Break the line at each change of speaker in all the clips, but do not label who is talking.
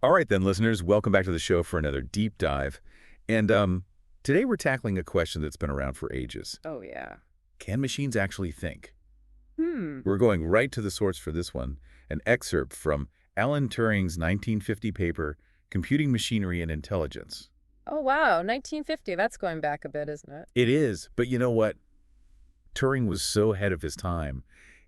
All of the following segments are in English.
All right then, listeners, welcome back to the show for another deep dive. And today we're tackling a question that's been around for ages.
Oh, yeah.
Can machines actually think?
Hmm.
We're going right to the source for this one, an excerpt from Alan Turing's 1950 paper, Computing Machinery and Intelligence.
Oh, wow. 1950. That's going back a bit, isn't it?
It is, but you know what? Turing was so ahead of his time,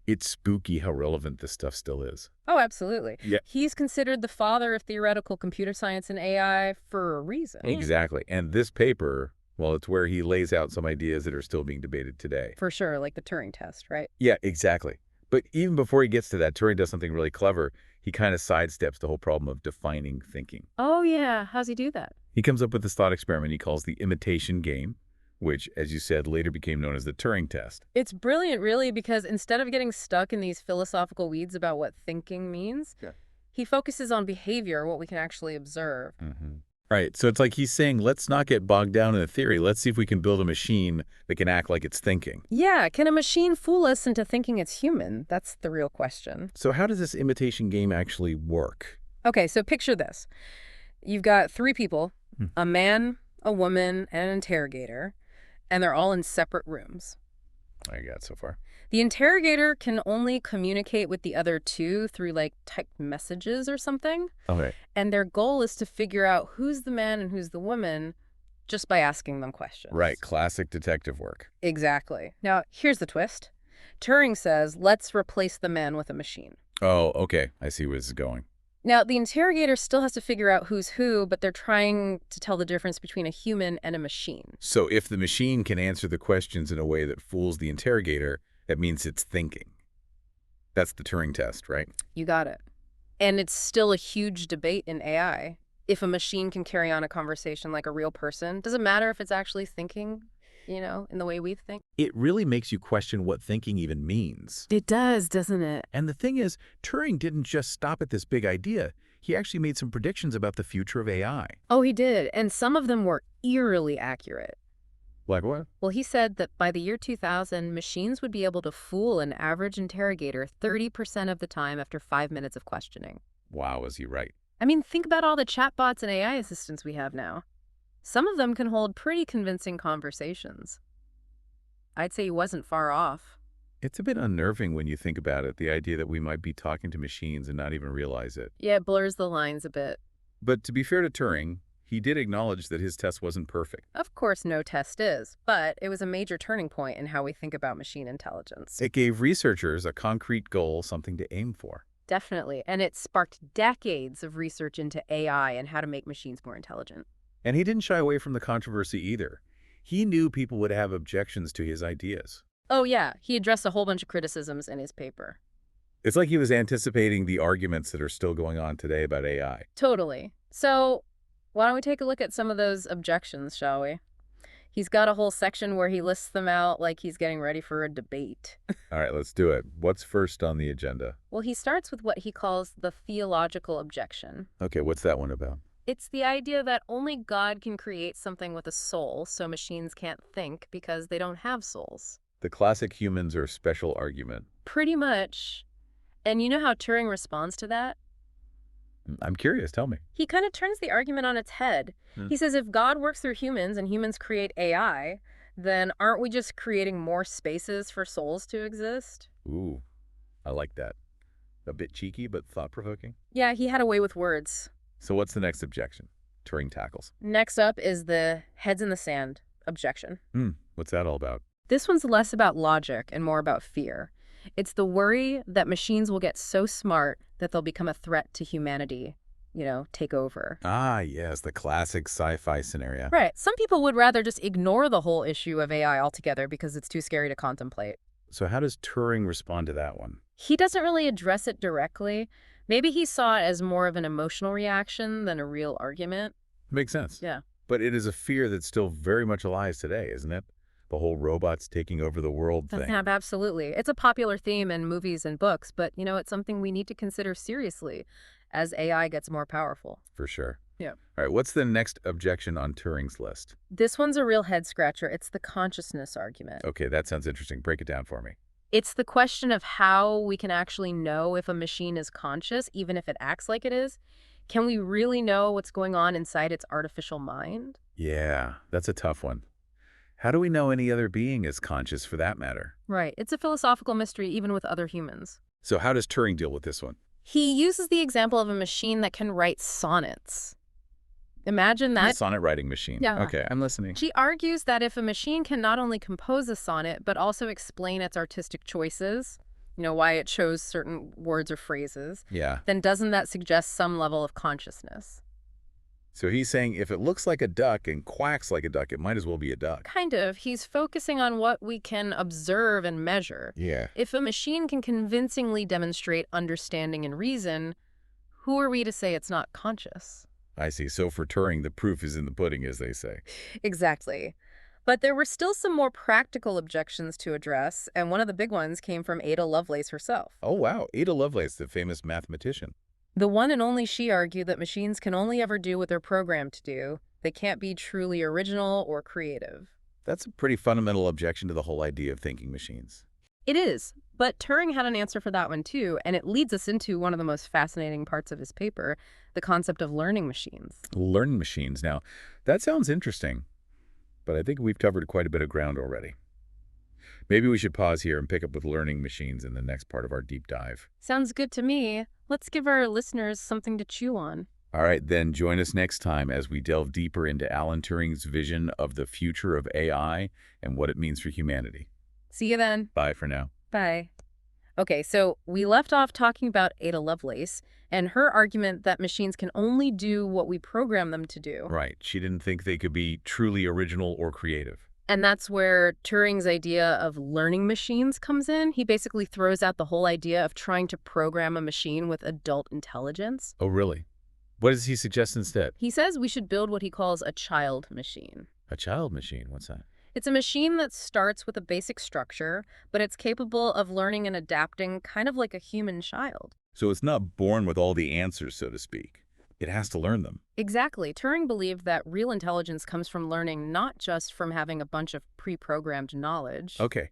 it's spooky how relevant this stuff still is.
Oh, absolutely.
Yeah,
He's considered the father of theoretical computer science and AI for a reason.
exactly. And this paper, well, it's where he lays out some ideas that are still being debated today.
For sure, like the Turing test, right?
Yeah, exactly. But even before he gets to that, Turing does something really clever. He kind of sidesteps the whole problem of defining thinking.
Oh, yeah. How's he do that?
He comes up with this thought experiment he calls the imitation game, which, as you said, later became known as the Turing test.
It's brilliant, really, because instead of getting stuck in these philosophical weeds about what thinking means,
Yeah.
he focuses on behavior, what we can actually observe.
Right, so it's like he's saying, let's not get bogged down in the theory. Let's see if we can build a machine that can act like it's thinking.
Yeah, can a machine fool us into thinking it's human? That's the real question.
So how does this imitation game actually work?
Okay, so picture this. You've got three people,
Hmm.
a man, a woman, and an interrogator, and they're all in separate rooms.
I got so far.
The interrogator can only communicate with the other two through, like, typed messages or something,
Okay.
and their goal is to figure out who's the man and who's the woman just by asking them questions.
Right, classic detective work.
Exactly. Now, here's the twist. Turing says, let's replace the man with a machine.
Oh, okay. I see where this is going.
Now, the interrogator still has to figure out who's who, but they're trying to tell the difference between a human and a machine.
So if the machine can answer the questions in a way that fools the interrogator, that means it's thinking. That's the Turing test, right?
You got it. And it's still a huge debate in AI. If a machine can carry on a conversation like a real person, does it matter if it's actually thinking, in the way we think?
It really makes you question what thinking even means.
It does, doesn't it?
And the thing is, Turing didn't just stop at this big idea. He actually made some predictions about the future of AI.
Oh, he did. And some of them were eerily accurate.
Like what?
Well, he said that by the year 2000, machines would be able to fool an average interrogator 30% of the time after 5 minutes of questioning.
Wow, is he right?
I mean, think about all the chatbots and AI assistants we have now. Some of them can hold pretty convincing conversations. I'd say he wasn't far off.
It's a bit unnerving when you think about it, the idea that we might be talking to machines and not even realize it.
Yeah, it blurs the lines a bit.
But to be fair to Turing, he did acknowledge that his test wasn't perfect.
Of course, no test is, but it was a major turning point in how we think about machine intelligence.
It gave researchers a concrete goal, something to aim for.
Definitely, and it sparked decades of research into AI and how to make machines more intelligent.
And he didn't shy away from the controversy either. He knew people would have objections to his ideas.
Oh yeah, he addressed a whole bunch of criticisms in his paper.
It's like he was anticipating the arguments that are still going on today about AI.
Totally. So, why don't we take a look at some of those objections, shall we? He's got a whole section where he lists them out like he's getting ready for a debate.
All right, let's do it. What's first on the agenda?
Well, he starts with what he calls the theological objection.
Okay, what's that one about?
It's the idea that only God can create something with a soul, so machines can't think because they don't have souls.
The classic humans are special argument.
Pretty much. And you know how Turing responds to that?
I'm curious, tell me.
He kind of turns the argument on its head. He says if God works through humans and humans create AI, then aren't we just creating more spaces for souls to exist?
Ooh, I like that. A bit cheeky, but thought-provoking.
Yeah, he had a way with words.
So what's the next objection Turing tackles?
Next up is the heads in the sand objection.
What's that all about?
This one's less about logic and more about fear. It's the worry that machines will get so smart that they'll become a threat to humanity, take over.
Ah, yes, the classic sci-fi scenario.
Right. Some people would rather just ignore the whole issue of AI altogether because it's too scary to contemplate.
So how does Turing respond to that one?
He doesn't really address it directly. Maybe he saw it as more of an emotional reaction than a real argument.
Makes sense.
Yeah.
But it is a fear that's still very much alive today, isn't it? The whole robots taking over the world thing.
Yeah, absolutely. It's a popular theme in movies and books, but, it's something we need to consider seriously as AI gets more powerful.
For sure.
Yeah.
All right, what's the next objection on Turing's list?
This one's a real head-scratcher. It's the consciousness argument.
Okay, that sounds interesting. Break it down for me.
It's the question of how we can actually know if a machine is conscious, even if it acts like it is. Can we really know what's going on inside its artificial mind?
Yeah, that's a tough one. How do we know any other being is conscious for that matter?
Right. It's a philosophical mystery even with other humans.
So how does Turing deal with this one?
He uses the example of a machine that can write sonnets. Imagine
A
that.
sonnet writing machine.
Yeah.
Okay, I'm listening.
She argues that if a machine can not only compose a sonnet, but also explain its artistic choices, why it chose certain words or phrases,
Yeah.
then doesn't that suggest some level of consciousness?
So he's saying if it looks like a duck and quacks like a duck, it might as well be a duck.
Kind of. He's focusing on what we can observe and measure.
Yeah.
If a machine can convincingly demonstrate understanding and reason, who are we to say it's not conscious?
I see. So for Turing, the proof is in the pudding, as they say.
Exactly. But there were still some more practical objections to address, and one of the big ones came from Ada Lovelace herself.
Oh, wow. Ada Lovelace, the famous mathematician.
The one and only she argued that machines can only ever do what they're programmed to do. They can't be truly original or creative.
That's a pretty fundamental objection to the whole idea of thinking machines.
It is, but Turing had an answer for that one too, and it leads us into one of the most fascinating parts of his paper, the concept of learning machines.
Learning machines. Now, that sounds interesting, but I think we've covered quite a bit of ground already. Maybe we should pause here and pick up with learning machines in the next part of our deep dive.
Sounds good to me. Let's give our listeners something to chew on.
All right, then join us next time as we delve deeper into Alan Turing's vision of the future of AI and what it means for humanity.
See you then.
Bye for now.
Bye. Okay, so we left off talking about Ada Lovelace and her argument that machines can only do what we program them to do.
Right. She didn't think they could be truly original or creative.
And that's where Turing's idea of learning machines comes in. He basically throws out the whole idea of trying to program a machine with adult intelligence.
Oh, really? What does he suggest instead?
He says we should build what he calls a child machine.
A child machine? What's that?
It's a machine that starts with a basic structure, but it's capable of learning and adapting kind of like a human child.
So it's not born with all the answers, so to speak. It has to learn them.
Exactly. Turing believed that real intelligence comes from learning, not just from having a bunch of pre-programmed knowledge.
Okay,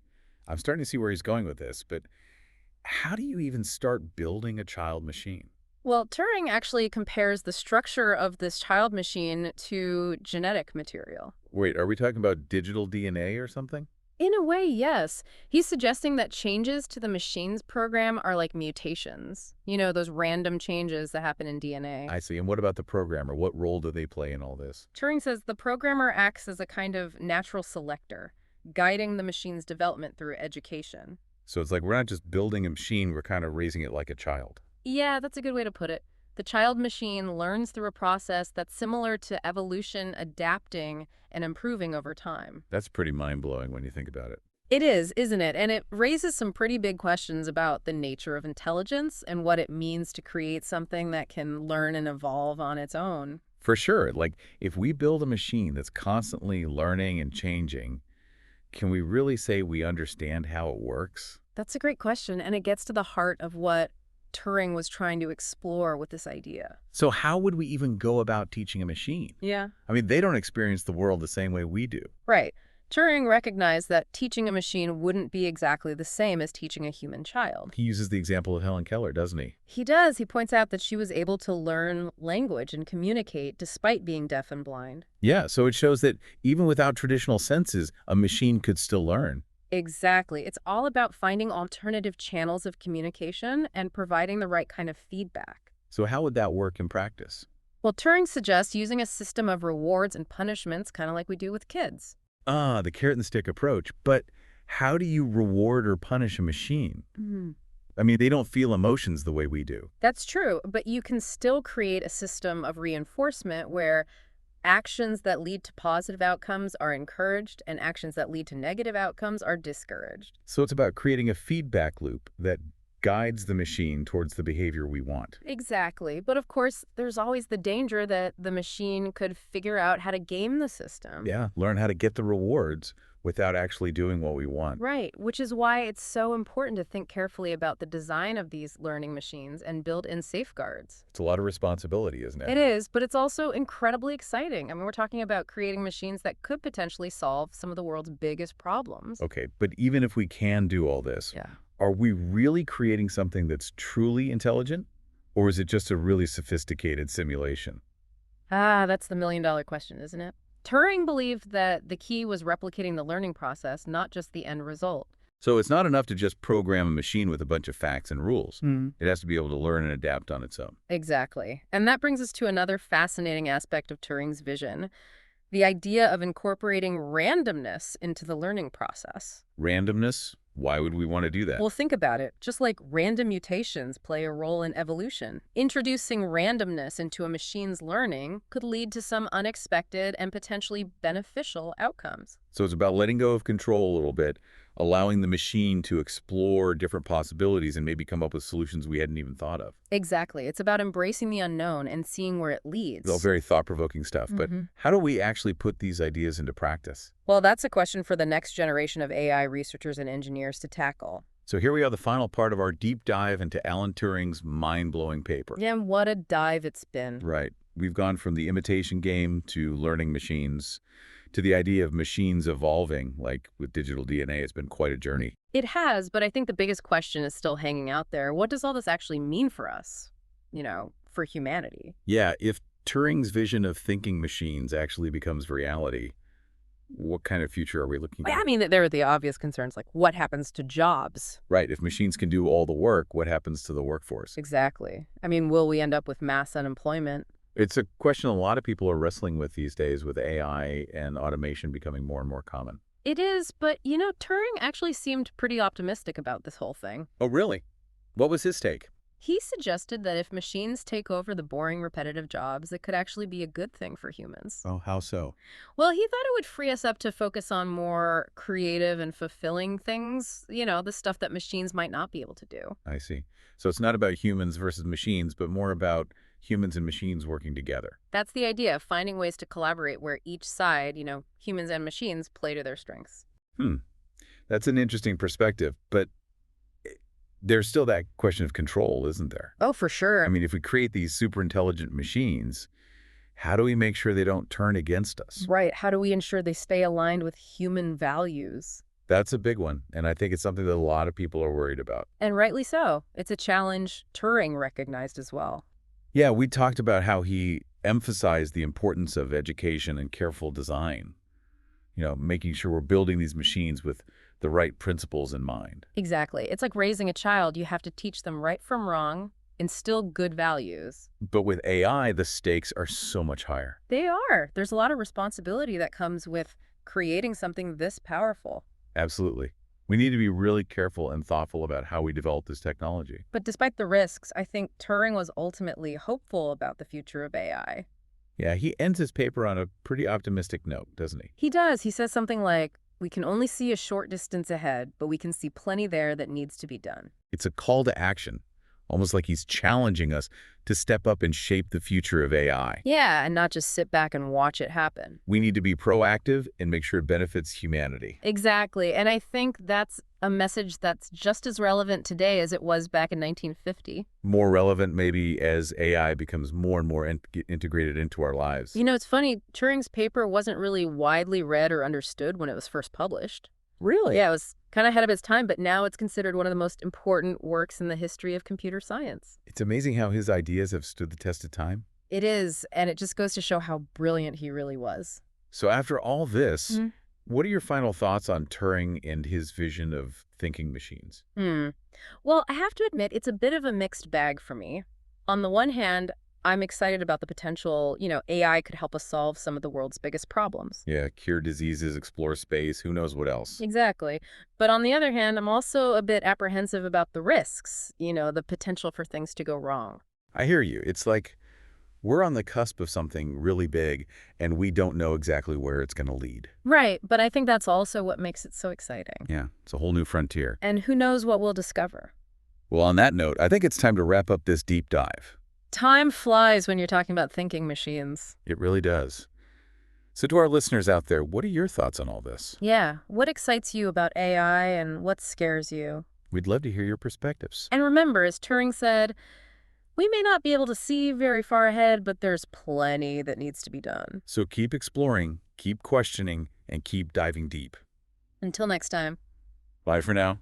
I'm starting to see where he's going with this, but how do you even start building a child machine?
Well, Turing actually compares the structure of this child machine to genetic material.
Wait, are we talking about digital DNA or something?
In a way, yes. He's suggesting that changes to the machine's program are like mutations. Those random changes that happen in DNA.
I see. And what about the programmer? What role do they play in all this?
Turing says the programmer acts as a kind of natural selector, guiding the machine's development through education.
So it's like we're not just building a machine, we're kind of raising it like a child.
Yeah, that's a good way to put it. The child machine learns through a process that's similar to evolution adapting and improving over time.
That's pretty mind-blowing when you think about it.
It is, isn't it? And it raises some pretty big questions about the nature of intelligence and what it means to create something that can learn and evolve on its own.
For sure. Like, if we build a machine that's constantly learning and changing, can we really say we understand how it works?
That's a great question, and it gets to the heart of what Turing was trying to explore with this idea.
So how would we even go about teaching a machine?
Yeah.
I mean, they don't experience the world the same way we do.
Right. Turing recognized that teaching a machine wouldn't be exactly the same as teaching a human child.
He uses the example of Helen Keller, doesn't he?
He does. He points out that she was able to learn language and communicate despite being deaf and blind.
Yeah, so it shows that even without traditional senses, a machine could still learn.
Exactly. It's all about finding alternative channels of communication and providing the right kind of feedback.
So how would that work in practice?
Well, Turing suggests using a system of rewards and punishments, kind of like we do with kids.
Ah, the carrot and stick approach. But how do you reward or punish a machine? I mean, they don't feel emotions the way we do.
That's true, but you can still create a system of reinforcement where actions that lead to positive outcomes are encouraged and actions that lead to negative outcomes are discouraged.
So it's about creating a feedback loop that guides the machine towards the behavior we want.
Exactly. But of course, there's always the danger that the machine could figure out how to game the system.
Yeah, learn how to get the rewards without actually doing what we want.
Right, which is why it's so important to think carefully about the design of these learning machines and build in safeguards.
It's a lot of responsibility, isn't it?
It is, but it's also incredibly exciting. I mean, we're talking about creating machines that could potentially solve some of the world's biggest problems.
Okay, but even if we can do all this,
Yeah.
are we really creating something that's truly intelligent? Or is it just a really sophisticated simulation?
Ah, that's the million-dollar question, isn't it? Turing believed that the key was replicating the learning process, not just the end result.
So it's not enough to just program a machine with a bunch of facts and rules.
Hmm.
It has to be able to learn and adapt on its own.
Exactly. And that brings us to another fascinating aspect of Turing's vision, the idea of incorporating randomness into the learning process.
Randomness? Why would we want to do that?
Well, think about it. Just like random mutations play a role in evolution, introducing randomness into a machine's learning could lead to some unexpected and potentially beneficial outcomes.
So it's about letting go of control a little bit, allowing the machine to explore different possibilities and maybe come up with solutions we hadn't even thought of.
Exactly. It's about embracing the unknown and seeing where it
It's all
leads.
very thought-provoking stuff, but how do we actually put these ideas into practice?
Well, that's a question for the next generation of AI researchers and engineers to tackle.
So here we are, the final part of our deep dive into Alan Turing's mind-blowing paper.
Yeah, and what a dive it's been.
Right. We've gone from the imitation game to learning machines to the idea of machines evolving, like with digital DNA. It's been quite a journey.
It has, but I think the biggest question is still hanging out there. What does all this actually mean for us? For humanity?
Yeah, if Turing's vision of thinking machines actually becomes reality, what kind of future are we looking
Well,
at?
I mean, there are the obvious concerns, like what happens to jobs?
Right, if machines can do all the work, what happens to the workforce?
Exactly. I mean, will we end up with mass unemployment?
It's a question a lot of people are wrestling with these days with AI and automation becoming more and more common.
It is, but Turing actually seemed pretty optimistic about this whole thing.
Oh, really? What was his take?
He suggested that if machines take over the boring, repetitive jobs, it could actually be a good thing for humans.
Oh, how so?
Well, he thought it would free us up to focus on more creative and fulfilling things, the stuff that machines might not be able to do.
I see. So it's not about humans versus machines, but more about humans and machines working together.
That's the idea of finding ways to collaborate where each side, humans and machines, play to their strengths.
Hmm. That's an interesting perspective, but there's still that question of control, isn't there?
Oh, for sure.
I mean, if we create these super intelligent machines, how do we make sure they don't turn against us?
Right. How do we ensure they stay aligned with human values?
That's a big one, and I think it's something that a lot of people are worried about.
And rightly so. It's a challenge Turing recognized as well.
Yeah, we talked about how he emphasized the importance of education and careful design, making sure we're building these machines with the right principles in mind.
Exactly. It's like raising a child. You have to teach them right from wrong, instill good values.
But with AI, the stakes are so much higher.
They are. There's a lot of responsibility that comes with creating something this powerful.
Absolutely. We need to be really careful and thoughtful about how we develop this technology.
But despite the risks, I think Turing was ultimately hopeful about the future of AI.
Yeah, he ends his paper on a pretty optimistic note, doesn't he?
He does. He says something like, "We can only see a short distance ahead, but we can see plenty there that needs to be done."
It's a call to action, almost like he's challenging us to step up and shape the future of AI.
Yeah, and not just sit back and watch it happen.
We need to be proactive and make sure it benefits humanity.
Exactly. And I think that's a message that's just as relevant today as it was back in 1950.
More relevant maybe as AI becomes more and more integrated into our lives.
It's funny, Turing's paper wasn't really widely read or understood when it was first published.
Really?
Yeah, it was kind of ahead of its time, but now it's considered one of the most important works in the history of computer science.
It's amazing how his ideas have stood the test of time.
It is, and it just goes to show how brilliant he really was.
So after all this, what are your final thoughts on Turing and his vision of thinking machines?
Well, I have to admit, it's a bit of a mixed bag for me. On the one hand, I'm excited about the potential, AI could help us solve some of the world's biggest problems.
Yeah, cure diseases, explore space, who knows what else.
Exactly. But on the other hand, I'm also a bit apprehensive about the risks, the potential for things to go wrong.
I hear you. It's like we're on the cusp of something really big, and we don't know exactly where it's going to lead.
Right, but I think that's also what makes it so exciting.
Yeah, it's a whole new frontier.
And who knows what we'll discover.
Well, on that note, I think it's time to wrap up this deep dive.
Time flies when you're talking about thinking machines.
It really does. So to our listeners out there, what are your thoughts on all this?
Yeah, what excites you about AI and what scares you?
We'd love to hear your perspectives.
And remember, as Turing said, we may not be able to see very far ahead, but there's plenty that needs to be done.
So keep exploring, keep questioning, and keep diving deep.
Until next time.
Bye for now.